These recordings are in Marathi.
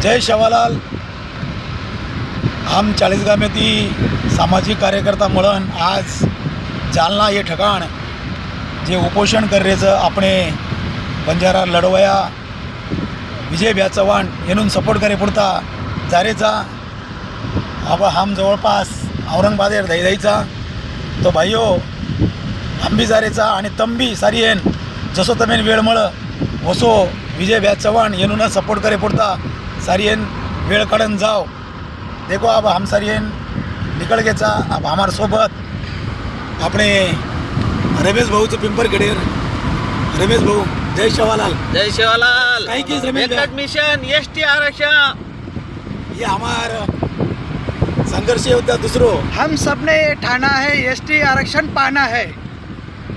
जय शेवालाल। हम चाळीसगाव सामाजिक कार्यकर्ता म्हणून आज जालना ये ठिकाण जे उपोषण करायचं आपणे बंजारा लढवया विजय भैया चव्हाण यांना सपोर्ट करे पुरता जारेचा अब हम जवळपास औरंगाबाद जायचा तो भाईओ हम भी जारेचा आणि तंबी सारी येन जसो तमेन वेळ मळ वसो विजय भैया चव्हाण यांना सपोर्ट करे पुरता सारी येन वेळ काढून जाओ। देखो अब हम सारी येन निकल गेचा अब हमारे सोबत अपने रमेश भाऊचे पिंपरखेडेर रमेश भाऊ जय शेवालाल। जय शेवालाल। काही की रमेश भैया, मिशन एसटी आरक्षण ये हमार संघर्ष योद्धा दूसरो हम सबने ये ठाना है एसटी आरक्षण पाना है।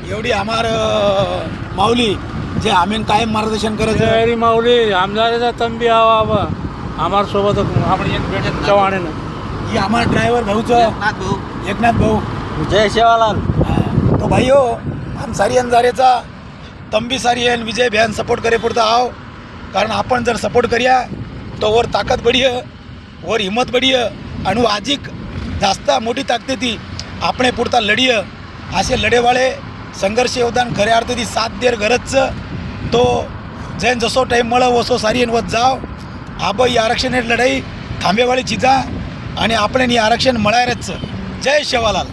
एवढी हमार माऊली जे आम्ही कायम मार्गदर्शन करायचं जय माऊली आमदाराचा तंबी आवा आम्हाला सोबत आपण एक भेटत चव्हाण ही हमार ड्रायव्हर भाऊचं एकनाथ भाऊ जय शेवालाल। तो भाई हो हम सारियन जारेचा तंबी सारियन विजय भैया सपोर्ट करे पुरता आओ कारण आपण जर सपोर्ट करूया तो वर ताकद बढीय वर हिम्मत बढीय आणि अधिक जास्त मोठी ताकदीती आपणे पुरता लढीय असे लढेवाळे संघर्ष योगदान खऱ्या अर्थाती साथ देर गरजचं तो जैन जसो टाईम मळ वसो सारियन वत जाव आब ही आरक्षण लढाई थांबेवाळी चिजा आणि आपण ही आरक्षण मळायरच। जय शेवालाल।